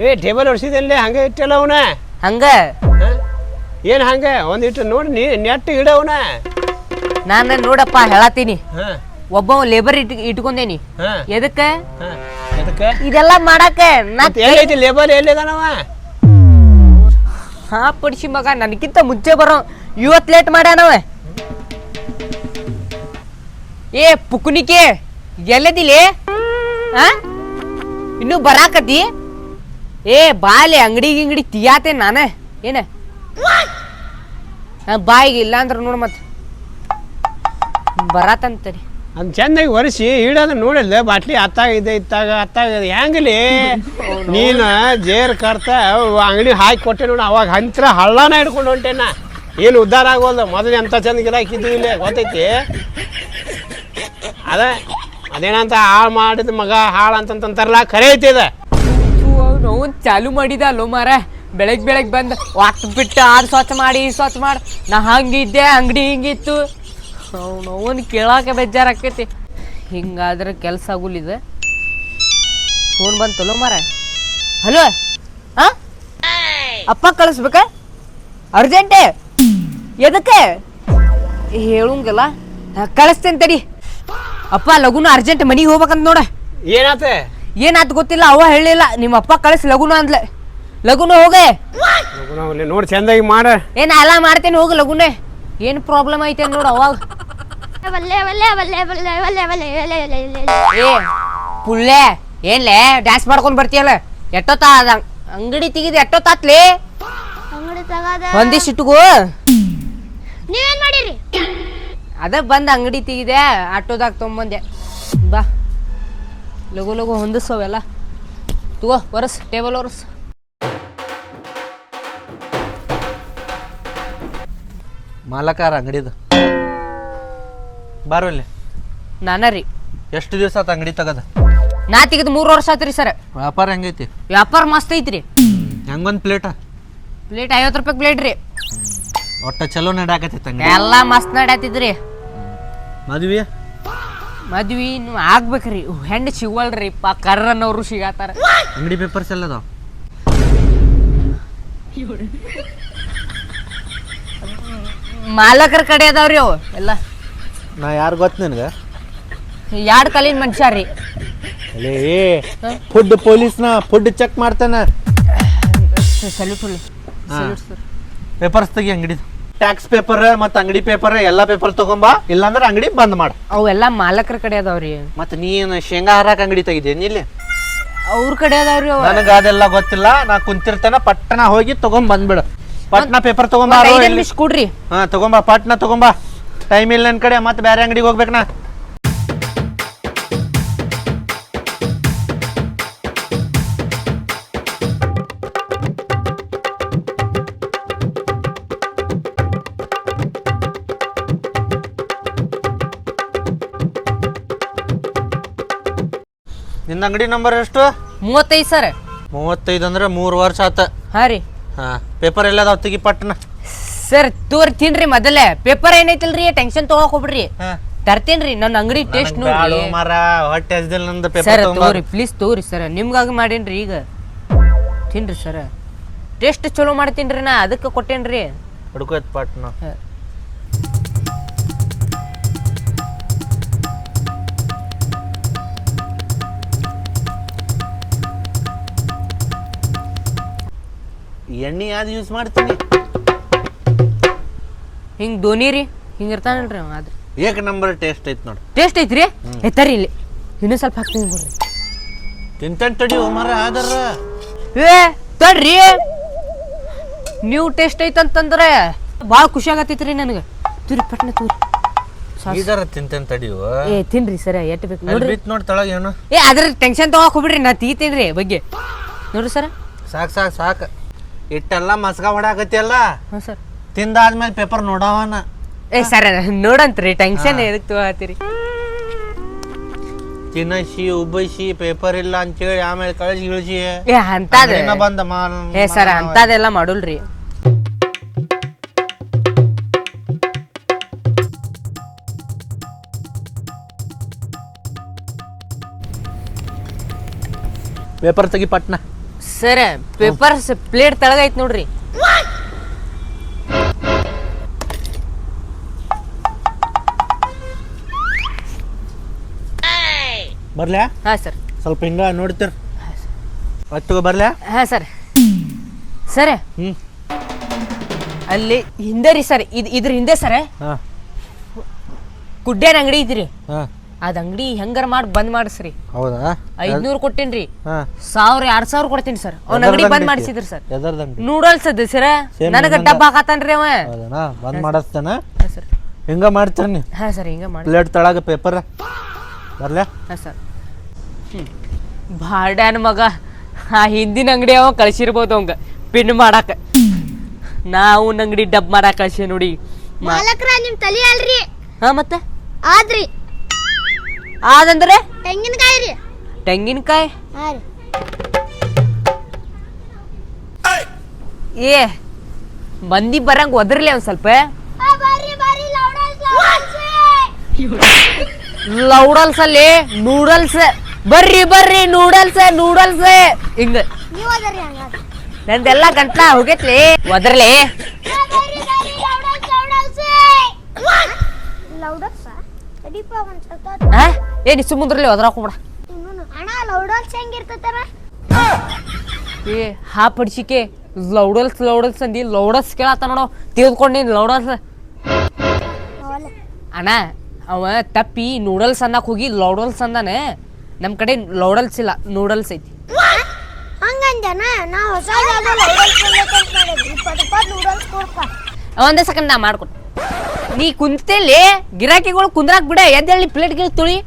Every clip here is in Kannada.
ಏ ಟೇಬಲ್ ಹೊಡ್ಸಿದಲ್ಲಿ ಹಂಗೆ ಇಟ್ಟಲ್ಲ ಅವನ ಹಂಗ ಏನು ಹಂಗೆ ಒಂದಿಟ್ಟು ನೋಡಿ ನೆಟ್ ಇಡ ಅವನ. ನಾನು ನೋಡಪ್ಪ ಹೇಳತ್ತೀನಿ, ಹಾಂ ಒಬ್ಬ ಲೇಬರ್ ಇಟ್ಕೊಂಡೇನಿ. ಎದಕ್ಕೆ ಅದಕ್ಕೆ ಇದೆಲ್ಲ ಮಾಡಕ್ಕೆ ಎಲ್ಲೈತಿ ಲೇಬರ್ ಎಲ್ಲಿದಾನವ? ಹಾ ಪಡಿಸಿ ಮಗ ನನಗಿಂತ ಮುಂಚೆ ಬರೋ ಇವತ್ತು ಲೇಟ್ ಮಾಡ್ಯಾನವ. ಏ ಪುಕ್ನಿಕೆ ಎಲ್ಲದಿಲಿ ಇನ್ನು ಬರಾಕತಿ? ಏ ಬಾಲಿ ಅಂಗಡಿ ತಿಯಾತೆ ನಾನ ಏನ ಬಾಯಿಗೆ ಇಲ್ಲ ಅಂದ್ರೆ ನೋಡು ಮತ್ತೆ ಬರಾತಂತರಿ. ಅದು ಚೆಂದಾಗಿ ಒರೆಸಿ ಇಡೋದು ನೋಡಿಲ್ಲ ಬಾಟ್ಲಿ ಅತ್ತಾಗಿದೆ ಅತ್ತಾಗಿದೆ ಹೆಂಗಲಿ ನೀನು ಜೇರ್ ಕರ್ತ ಅಂಗಡಿ ಹಾಕಿ ಕೊಟ್ಟೆ ನೋಡು. ಅವಾಗ ಹಂತ್ರ ಹಳ್ಳನ ಹಿಡ್ಕೊಂಡು ಹೊಂಟೇನ. ಏನು ಉದ್ಧಾರ ಆಗೋಲ್ಲ. ಮೊದಲು ಎಂಥ ಚಂದ ಗಿರಾಕಿದ್ದು ಇಲ್ಲ ಗೊತ್ತೈತಿ. ಅದೇನಂತ ಹಾಳು ಮಾಡಿದ ಮಗ ಹಾಳು ಅಂತಂತಾರಲ್ಲ, ಖರೆ ಐತಿ ಅದ. ನಾವು ಚಾಲು ಮಾಡಿದ ಅಲ್ಲೋ ಮಾರ. ಬೆಳಗ್ಗೆ ಬಂದು ವಾಕ್ ಬಿಟ್ಟು ಆರು ಸ್ವಚ್ಛ ಮಾಡಿ ನಾ ಹಂಗಿದ್ದೆ, ಅಂಗಡಿ ಹಿಂಗಿತ್ತು. ನೋವನ್ ಕೇಳಾಕ ಬೇಜಾರಾಕೈತಿ. ಹಿಂಗಾದ್ರೆ ಕೆಲಸ ಆಗುಲಿದೆ. ಫೋನ್ ಬಂತಲ್ಲೋ ಮಾರ. ಹಲೋ ಅಪ್ಪ ಕಳಿಸ್ಬೇಕ ಅರ್ಜೆಂಟೇ? ಎದಕ್ಕೆ ಹೇಳಂಗಿಲ್ಲ, ಕಳಿಸ್ತೇನೆ ತಡಿ. ಅಪ್ಪ ಲಗುನ ಅರ್ಜೆಂಟ್ ಮನಿಗೆ ಹೋಗ್ಬೇಕಂತ ನೋಡ. ಏನಾತ ಗೊತ್ತಿಲ್ಲ, ಅವ ಹೇಳಿಲ್ಲ. ನಿಮ್ಮ ಅಪ್ಪ ಕಳಿಸ್ ಲಗುನ ಅಂದ್ಲೆ. ಲಗುನ ಹೋಗೆ ನೋಡಿ ಚಂದಾಗಿ ಮಾಡ. ಏನ ಎಲ್ಲ ಮಾಡ್ತೇನೆ ಹೋಗಿ ಲಗುನೆ. ಏನು ಪ್ರಾಬ್ಲಮ್ ಐತೆ ನೋಡ. ಅವಾಗ ಏ ಪುಳ್ಳೆ ಏನ್ಲೆ ಡ್ಯಾನ್ಸ್ ಮಾಡ್ಕೊಂಡ್ ಬರ್ತೀಯಲ್ಲ? ಎಷ್ಟೊತ್ತ ಅಂಗಡಿ ತೆಗಿದ ಎಷ್ಟೊತ್ತಾತ್ಲಿ? ಒಂದಿಷ್ಟಿಟ್ಗೋ. ನೀವೇನ್ ಮಾಡಿರಿ? ಅದ ಬಂದ್ ಅಂಗಡಿ ತೆಗಿದೆ, ಆಟೋದಾಗ ತೊಗೊಂಬಂದೆ. ಬಾ ಲಗು ಹೊಂದಿಸವೆಲ್ಲ ತಗೋ. ಒರಸ್ ಟೇಬಲ್ ಒರಸ್. ಮಾಲಕಾರ ಅಂಗಡಿದು ಬಾರಲ್ಲಿ ನಾನ ರೀ. ಎಷ್ಟು ದಿವಸ ಆತ ಅಂಗಡಿ ತಗದ? ನಾ ತೆಗೆದು 3 ವರ್ಷ ಆತ್ರಿ ಸರ್. ವ್ಯಾಪಾರ ಹೆಂಗೈತಿ? ವ್ಯಾಪಾರ ಮಸ್ತ್ ಐತ್ರಿ. ಹೆಂಗೊಂದು ಪ್ಲೇಟ್ 50 ರೂಪಾಯಿ ಪ್ಲೇಟ್ ರೀ. ಒಟ್ಟ ಚಲೋ ನಡಾಕತ್ತೈತಿ ಅಂಗಡಿ. ಎಲ್ಲ ಮಸ್ತ್ ನಡ್ಯಾತಿದ್ರಿ. ಮದ್ವಿ ಆಗ್ಬೇಕ್ರಿ. ಹೆಣ್ಣು ಸಿಗವಲ್ರಿ ಪಾ. ಕರ್ರನ್ನವ್ರು ಸಿಗಾತಾರ. ಅಂಗಡಿ ಪೇಪರ್ಸ್ ಎಲ್ಲ ಅದಾವ? ಮಾಲಕರ ಕಡೆ ಅದಾವ್ರಿ ಅವು ಎಲ್ಲ. ನಾ ಯಾರು ಗೊತ್ತ ನಿನಗೆ? 2 ಕಾಲಿನ ಮನುಷ್ಯ ರೀ. ಫುಡ್ ಪೊಲೀಸ್ನ ಫುಡ್ ಚೆಕ್ ಮಾಡ್ತಾನ. ಪೇಪರ್ಸ್ ತೆಗಿ ಅಂಗಡಿ. ಟ್ಯಾಕ್ಸ್ ಪೇಪರ್ ಮತ್ತು ಅಂಗಡಿ ಪೇಪರ್ ಎಲ್ಲ ಪೇಪರ್ ತಗೊಂಬಾ, ಇಲ್ಲಾಂದ್ರೆ ಅಂಗಡಿ ಬಂದ್ ಮಾಡ. ಅವೆಲ್ಲ ಮಾಲಕರ ಕಡೆ ಅದಾವ್ರಿ. ಮತ್ತೆ ನೀನು ಶೇಂಗಾ ಹಾರಾಕ ಅಂಗಡಿ ತೆಗಿದೇನಿ ಇಲ್ಲಿ? ಅವ್ರ ಕಡೆ ಅದಾವ್ರಿ. ನನಗ ಅದೆಲ್ಲ ಗೊತ್ತಿಲ್ಲ. ನಾ ಕುಂತಿರ್ತೇನ, ಪಟ್ನ ಹೋಗಿ ತಗೊಂಡ್ ಬಂದ್ಬಿಡ. ಪಟ್ನ ಪೇಪರ್ ತಗೊಂಬಾ. ಕೊಡ್ರಿ. ಹಾ ತಗೊಂಬಾ, ಪಟ್ನ ತಗೊಂಬಾ. ಟೈಮ್ ಇಲ್ಲ ನನ್ ಕಡೆ. ಮತ್ತೆ ಬೇರೆ ಅಂಗಡಿಗೆ ಹೋಗ್ಬೇಕನಾ? ನಿನ್ನ ಅಂಗಡಿ ನಂಬರ್ ಎಷ್ಟು? 35 ಸರ್. 35 ಅಂದ್ರೆ 3 ವರ್ಷ ಆತ. ಹಾ ರೀ. ಹಾ ಪೇಪರ್ ಎಲ್ಲ ಅದಾವ, ತೆಗಿ ಪಟ್ನ. ಸರ್ ತೋರಿ ತಿನ್ರಿ ಮೊದಲೇ. ಪೇಪರ್ ಏನೈತಿಲ್ರಿ, ಟೆನ್ಷನ್ ತಗೋಕ್ ಹೋಗ್ಬಿಡ್ರಿ. ತರ್ತೇನ್ರಿ. ನನ್ನ ಅಂಗಡಿ ಟೇಸ್ಟ್ ನೋಡಿ ಮಾರ. ಹೊಟ್ಟೆ ಹಸ್ದಿಲ್ಲ ನಂದು ಪೇಪರ್ ಸರ್. ತಗೋರಿ ಪ್ಲೀಸ್ ತಗೋರಿ ಸರ್. ನಿಮ್ಗಾಗಿ ಮಾಡೇನ್ರಿ ಈಗ. ತಿನ್ರಿ ಸರ್. ಟೇಸ್ಟ್ ಚಲೋ ಮಾಡ್ತೀನ್ರಿ ನಾ, ಅದಕ್ಕೆ ಕೊಟ್ಟೇನ್ರಿ. ಹುಡ್ಕೋತ್ ಪಟ್ನ. ಎಣ್ಣೆ ಯಾವ್ದು ಯೂಸ್ ಮಾಡ್ತೀನಿ? ಹಿಂಗ್ ಧೋನಿ ರೀ, ಹಿಂಗ ಇರ್ತಾನಲ್ರಿ ಅವ. ಅದು ಏಕ ನಂಬರ್ ಟೇಸ್ಟ್ ಐತ್ ನೋಡಿ. ಟೇಸ್ಟ್ ಐತ್ರಿ. ಎತ್ತರಿ ಇಲ್ಲಿ ಇನ್ನೂ ಸ್ವಲ್ಪ ಹಾಕ್ತೀನಿ ಬಿಡ್ರಿ. ತಿಂತನ್ ತಡಿ ಮರ ಆದರ. ಏ ತಡ್ರಿ, ನೀವು ಟೇಸ್ಟ್ ಐತಂತಂದ್ರೆ ಭಾಳ ಖುಷಿ ಆಗತ್ತೈತ್ರಿ ನನಗೆ. ತೂರಿ ಪಟ್ನ ತೂರಿ. ಇದರ ತಿಂತನ್ ತಡಿ. ಏ ತಿನ್ರಿ ಸರ, ಎಟ್ ಬೇಕು ನೋಡ್ರಿ. ನೋಡಿ ತಳಗ ಏನು. ಏ ಅದ್ರ ಟೆನ್ಷನ್ ತಗೋಕ್ ಹೋಗ್ಬಿಡ್ರಿ, ನಾ ತೀತೇನ್ರಿ ಬಗ್ಗೆ ನೋಡ್ರಿ ಸರ. ಸಾಕು ಇಟ್ಟೆಲ್ಲ ಮಸ್ಗ ಹೊಡಾಕತ್ತಿಯಲ್ಲ. ಹಾಂ ಸರ್. ತಿಂದಾದ್ಮೇಲೆ ಪೇಪರ್ ನೋಡವನ. ಏ ಸರ ನೋಡಂತ್ರಿ, ಟೆನ್ಷನ್ ಎದಕ್ಕೆ ತಗೋತೀರಿ? ತಿನ್ನಸಿ ಉಬ್ಬಸಿ ಪೇಪರ್ ಇಲ್ಲ ಅಂತೇಳಿ ಆಮೇಲೆ ಕಳಿಸಿ ಇಳಿಸಿ ಏ ಅಂತದ ಬಂದ ಏ ಸರ ಅಂತದೆಲ್ಲ ಮಾಡುಲ್ರಿ. ಪೇಪರ್ ತೆಗಿ ಪಟ್ನ. ಸರ್ ಪೇಪರ್ಸ್ ಪ್ಲೇಟ್ ತೆಳಗೈತ್ ನೋಡ್ರಿ. ಬರ್ಲ್ಯಾ? ಹಾ ಸರ್. ಸ್ವಲ್ಪ ಹಿಂಗ ನೋಡ್ತೀರ ತಗೋ ಬರ್ಲ್ಯಾ? ಹಾ ಸರ್. ಸರ್ ಅಲ್ಲಿ ಹಿಂದೆ ರೀ ಸರ್, ಇದ್ರ ಹಿಂದೆ ಸರ್ ಹಾ ಗುಡ್ಡೇನ ಅಂಗಡಿ ಇದ್ರಿ, ಹಾ ಅದ್ ಅಂಗಡಿ ಹೆಂಗಾರ ಮಾಡಿ ಬಂದ್ ಮಾಡಿಸ್ರಿ. ಹೌದಾ? 500 ಕೊಟ್ಟೇನ್ರಿ, ಹಾ 1000 2000 ಕೊಡ್ತೀನಿ ಸರ್. ಅವ್ನ ಅಂಗಡಿ ಬಂದ್ ಮಾಡಿಸಿದ್ರಿ ಸರ್. ಎದರ್ದಂಗಡಿ? ನೂಡಲ್ಸ್ ಅದ ಸರ್, ನನಗ ಡಬ್ಬ ಹಾಕತಾನ್ರಿ ಅವ. ಹೌದಾ? ಬಂದ್ ಮಾಡಿಸ್ತಾನ. ಹಾ ಸರ್. ಹಿಂಗ ಮಾಡ್ತಾನೆ. ಹಾ ಸರ್ ಹಿಂಗ ಮಾಡಿ. ಪ್ಲೇಟ್ ತಳಗ ಪೇಪರ್ ಬರ್ಲ್ಯಾ? ಹಾ ಸರ್. ಭಾಡ್ಯಾನ ಮಗ ಆ ಹಿಂದಿನ ಅಂಗಡಿ ಅವ ಕಳ್ಸಿರ್ಬೋದು ಅವಂಗ ಪಿನ್ ಮಾಡಾಕ. ನಾವು ಅಂಗಡಿ ಡಬ್ ಮಾಡಾಕ ಕಳ್ಸಿ ನೋಡಿ. ಮಾಲಕ್ರ ನಿಮ್ ತಲಿ ಅಲ್ರಿ. ಹಾ ಮತ್ತೆ ಆದ್ರಿ ಆದಂದ್ರೆ ತೆಂಗಿನಕಾಯಿ ರೀ. ತೆಂಗಿನಕಾಯಿ ಹಾ ರೀ. ಏ ಮಂದಿ ಬರಂಗ ಒದರ್ಲಿ ಒಂದ್ ಸ್ವಲ್ಪ. ಬರ್ರಿ ಬರ್ರಿ ಲೌಡಲ್ಸ್ ಅಲ್ಲಿ ನೂಡಲ್ಸ್. ಬರ್ರಿ ಬರ್ರಿ ನೂಡಲ್ಸ್ ನೂಡಲ್ಸ್ ಹಿಂಗ. ನೀವು ಅದರಿ ಹಂಗಾದ್ರೆ. ನಂದೆಲ್ಲ ಗಂಟ್ಲ ಹೋಗೈತ್ಲಿ ಒದರ್ಲಿ. ಲೌಡಲ್ಸ್ ತಡಿಪ ಒಂದ್ ಸ್ವಲ್ಪ. ಏನಿ ಸುಮುದ್ರಲ್ಲಿ ಒದರಾಕೊಂಬಿಡ. ಅಣ್ಣ ಲೌಡಲ್ಸ್ ಹೆಂಗಿರ್ತೈತಾರ? ಏ ಹಾ ಪಡಿಸಿಕೆ ಲೌಡಲ್ಸ್ ಲೌಡಲ್ಸ್ ಅಂದಿ ಲೌಡಲ್ಸ್ ಕೇಳತ್ತ ನೋಡು, ತಿಳಿದ್ಕೊಂಡೇನಿ ಲೌಡಲ್ಸ್. ಅಣ್ಣ ಅವ ತಪ್ಪಿ ನೂಡಲ್ಸ್ ಅನ್ನಕ್ ಹೋಗಿ ಲೌಡಲ್ಸ್ ಅಂದಾನೆ. ನಮ್ ಕಡೆ ಲೌಡಲ್ಸ್ ಇಲ್ಲ, ನೂಡಲ್ಸ್ ಐತಿ. ಹಂಗಂದನ ನಾ ಹೊಸ ಲೌಡಲ್ಸ್ ಮಾಡಿದ್ರಿ. 20 ನೂಡಲ್ಸ್ ಕೊಡ್ಪ. ಒಂದೇ ಸೆಕೆಂಡ್ ನಾ ಮಾಡ್ಕೊಟ್ಟು. ನೀ ಕುಂತೇಲಿ ಗಿರಾಕಿಗಳು ಕುಂದ್ರಾಕ್ ಬಿಡ, ಎದ್ದೇಳಿ ಪ್ಲೇಟ್ ಗಿಲ್ ತುಳಿ.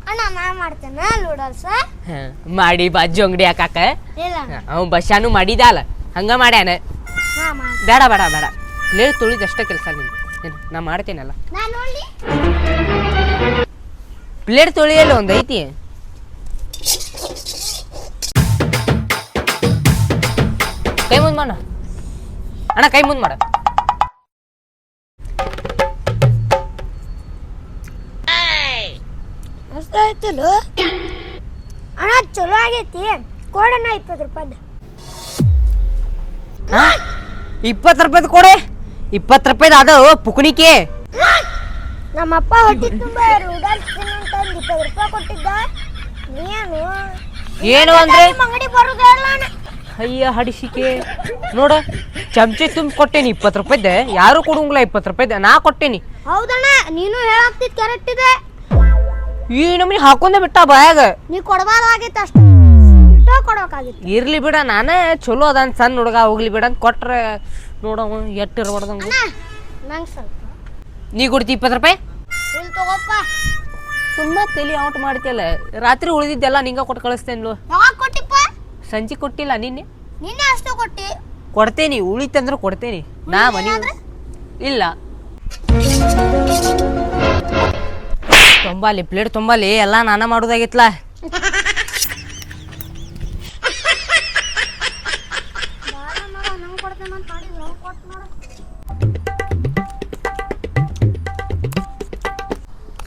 ಅಣ್ಣ ನಾ ಮಾಡ್ತೇನೆ ನೂಡಲ್ಸ್. ಮಾಡಿ ಬಾಜು ಅಂಗಡಿ ಹಾಕಾಕ ಇಲ್ಲ ಅವ್ ಬಸ್ಸಾನು ಮಾಡಿದ ಅಲ್ಲ ಹಂಗ ಮಾಡ್ಯಾನ. ನಾ ಮಾಡ್ತೇನೆ. ಬೇಡ ಬೇಡ ಬೇಡ, ಪ್ಲೇಟ್ ತುಳಿದಷ್ಟ ಕೆಲಸ ನಿಂದು. ನಾ ಮಾಡ್ತೇನಲ್ಲ. ನಾ ನೋಡಿ ಪ್ಲೇಟ್ ತೊಳಿಯಲ್ಲ ಒಂದ್ ಐತಿ. ಕೈ ಮುಂದ್ ಮಾಡ ಅಣ್ಣ, ಕೈ ಮುಂದ್ ಮಾಡ. ಮಸ್ತ್ ಆಯ್ತಲ್ಲ ಅಣ್ಣ, ಚಲೋ ಆಗೈತಿ. ಕೊಡಣ್ಣ 20 ರೂಪಾಯಿ. 20 ರೂಪಾಯ್ದು ಕೊಡೆ. 20 ರೂಪಾಯ್ದು ಅದ ಪುಕಣಿಕೆ. ನಮ್ಮಪ್ಪ ಹೊಟ್ಟಿ ತುಂಬ ನೂಡಲ್ಸ್ ತಿನ್ನಂತಂದು 20 ರೂಪಾಯಿ ಕೊಟ್ಟಿದ್ದ. ನೀನು ಏನು ಅಂದ್ರೆ ಅಂಗಡಿ ಬರೋದು ಹೇಳ. ಅಯ್ಯ ಹಡಿಸಿಕೆ ನೋಡ, ಚಮಚೆ ತುಂಬ ಕೊಟ್ಟೇನಿ 20 ರೂಪಾಯ್ದೆ. ಯಾರು ಕೊಡಂಗಿಲ್ಲ 20 ರೂಪಾಯ್ದೆ, ನಾ ಕೊಟ್ಟೇನಿ. ಹೌದಣ್ಣ, ನೀನು ಹೇಳಾಕ್ತಿದ್ ಕರೆಕ್ಟ್ ಇದೆ. ಈ ನಮ್ನಿ ಹಾಕೊಂಡೆ ಬಿಟ್ಟ ಬಾಯಾಗ. ನೀ ಕೊಡಬಾರ್ದಾಗಿತ್ತು, ಅಷ್ಟು ಇಟ್ಟೋ ಕೊಡೋಕಾಗಿತ್ತು. ಇರ್ಲಿ ಬಿಡ, ನಾನೇ ಚಲೋ ಅದಾನ ಸಣ್ಣ ಹುಡುಗ, ಹೋಗ್ಲಿ ಬಿಡ ಅಂತ ಕೊಟ್ರೆ ನೋಡವ ಎಟ್ಟು ಇರ್ಬಾರ್ದಂಗ. ನಂಗೆ ಸ್ವಲ್ಪ ನೀ ಕೊಡ್ತಿ 20 ರೂಪಾಯಿ? ಇಲ್ಲಿ ತಗೋಪ್ಪ. ಸುಮ್ಮನೆ ತಲೆ ಔಟ್ ಮಾಡ್ತಿಯಲ್ಲ. ರಾತ್ರಿ ಉಳಿದಿದ್ದೆಲ್ಲ ನಿಂಗ ಕೊಟ್ಟು ಕಳಿಸ್ತೇನ್ಲು. ಯಾವಾಗ ಕೊಟ್ಟಿಪ್ಪ? ಸಂಜೆ ಕೊಟ್ಟಿಲ್ಲ, ನಿನ್ನೆ ನಿನ್ನೆ ಅಷ್ಟು ಕೊಟ್ಟಿ. ಕೊಡ್ತೇನಿ, ಉಳಿತಂದ್ರೆ ಕೊಡ್ತೇನಿ. ನಾ ಮನೆ ಇಲ್ಲ ತೊಂಬಾಲಿ ಪ್ಲೇಟ್ ತೊಂಬಾಲಿ ಎಲ್ಲ ನಾನ ಮಾಡೋದಾಗಿತ್ಲ.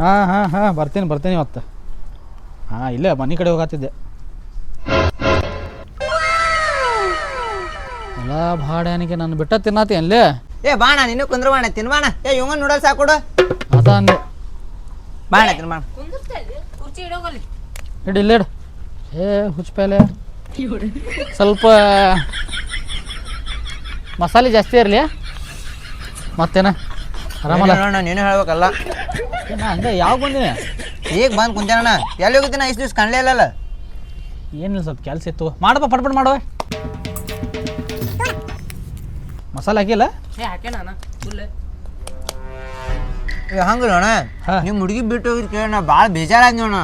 ಹಾಂ ಹಾಂ ಹಾಂ ಬರ್ತೀನಿ ಇವತ್ತು. ಹಾಂ ಇಲ್ಲೇ ಮನೆ ಕಡೆ ಹೋಗತ್ತಿದ್ದೆ. ಎಲ್ಲ ಭಾಡ್ಯಾನಿಗೆ ನಾನು ಬಿಟ್ಟ ತಿನ್ನತಿ ಅಲ್ಲೇ. ಏ ಬಾಣ ನೀನು ಕುಂದ್ರ ಬಾಣ ತಿನ್ಬಾಣ. ಏ ಇವಂಗ ನೂಡಲ್ಸ್ ಹಾಕೊಡು. ಅದ ಅಂದೆ. ಬಾಣ ತಿನ್ಬಾಣ. ಇಡು ಇಲ್ಲಿಡು. ಏ ಹುಚ್ಚಪೇಲೆ ಸ್ವಲ್ಪ ಮಸಾಲೆ ಜಾಸ್ತಿ ಇರಲಿ. ಮತ್ತೇನ ಆರಾಮಲ್ಲ? ನೀನು ಹೇಳ್ಬೇಕಲ್ಲ. ನಾ ಹಂಗೆ ಯಾವಾಗ ಬಂದಿನಿ? ಈಗ ಬಂದು ಕುಂತೇನಣ್ಣ. ಎಲ್ಲಿ ಹೋಗಿದ್ದೀನಿ ಇಷ್ಟು ದಿವ್ಸ ಕಾಣಲೇ ಇಲ್ಲಲ್ಲ. ಏನಿಲ್ಲ, ಸ್ವಲ್ಪ ಕೆಲಸ ಇತ್ತು. ಮಾಡಪ್ಪ ಪಟ್ಪಟ್ ಮಾಡುವ. ಮಸಾಲೆ ಹಾಕಿಲ್ಲ? ಹಂಗ ಅಣ್ಣ, ನಿಮ್ಮ ಹುಡುಗಿ ಬಿಟ್ಟು ಹೋಗಿದ್ ಕೇಳಿ ನಾ ಭಾಳ ಬೇಜಾರಾದ್ ನೋಣ.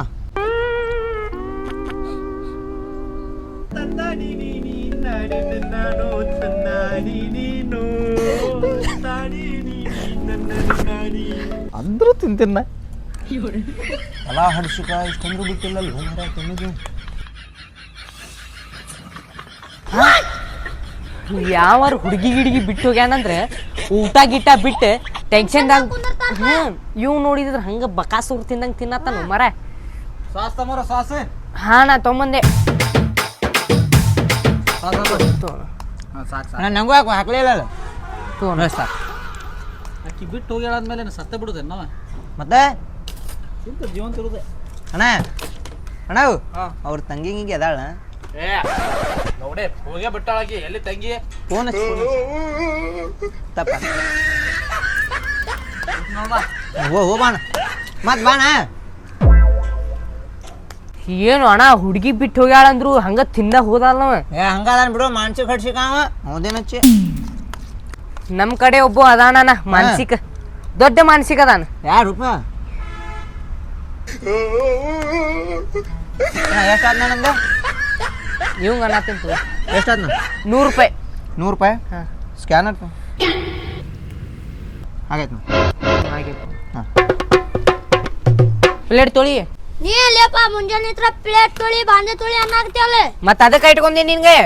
ಅಂದ್ರೂ ತಿಂತೀನ. ಅಲ್ಲ ಹಡ್ಸಿಕ ಇಷ್ಟಂದ್ರೂ ಬಿಟ್ಟಿಲ್ಲ ತಿನ್ನೋದು. ಯಾವಾರ ಹುಡುಗಿ ಗಿಡಿಗಿ ಬಿಟ್ಟು ಹೋಗ್ಯಾನಂದ್ರೆ ಊಟ ಗಿಟ ಬಿಟ್ಟು ಟೆನ್ಷನ್ದಾಗ ಇವ್ ನೋಡಿದ್ರ ಹಂಗ ಬಕಾಸೂರ್ ತಿಂದಂಗ ತಿನ್ನತ್ತಾನ ಮರ. ಸಾಸ್ ತಮರ ಸಾಸ್. ಹಾ ನಾ ತೊಂಬಂದೆ. ಹಾಂ ಸಾಕು ಅಣ್ಣ ನಂಗೂ ಹಾಕು ಹಾಕ್ಲಿಲ್ಲ ಸಾಕು ಅಕ್ಕಿ ಬಿಟ್ಟು ಹೋಗ್ಯಾಳಾದ್ಮೇಲೆ ಸತ್ತ ಬಿಡುದೆ ನಾವು ಮತ್ತೆ ಇಂಥ ಜೀವಂತ ಇರುದೆ ಅಣ್ಣ ಅಣ್ಣ ಅವ್ರ ತಂಗಿ ಹಿಂಗೆ ಅದಾಳ ಏ ನೋಡೆ ಹೋಗೇ ಬಿಟ್ಟಾಳಾಕಿ ಎಲ್ಲಿ ತಂಗಿ ಫೋನ್ ತಪ್ಪ ಹೋ ಬಾಣ ಮತ್ ಬಾಣ ಏನು ಅಣ್ಣ ಹುಡುಗಿ ಬಿಟ್ಟು ಹೋಗ್ಯಾಳಂದ್ರು ಹಂಗ ತಿಂದ ಹೋದಲ್ಲ ಏ ಹಂಗದಾನ ಬಿಡು ಮಾನಸಿಕ ಹಡ್ಸಿಕ ಅವ ಹೌದೇನಚ್ಚಿ ನಮ್ ಕಡೆ ಒಬ್ಬ ಅದಾನ ಮಾನಸಿಕ ದೊಡ್ಡ ಮಾನಸಿಕ ಅದಾನ ಯಾರೂಪ ಎಷ್ಟಾದ್ ನಂದ ಇವಂಗ ಅನ್ನತ್ತಂತ ಎಷ್ಟಾದ್ ₹100 ₹100 ಹಾ. ಸ್ಕ್ಯಾನರ್ ಆಗೈತೆ ಹಾಂ ಪ್ಲೇಟ್ ತೊಳಿ ನೀ ಅಲ್ಲಪ್ಪ ಮುಂಜಾನೆ ಹತ್ರ ಪ್ಲೇಟ್ ತೊಳಿ ಬಾಂಡೆ ತೊಳಿ ಅನ್ನಾಗ್ತಿಯಲ್ಲ ಮತ್ತ ಅದಕ್ಕೆ ಇಟ್ಕೊಂಡಿ ನಿನ್ಗೆ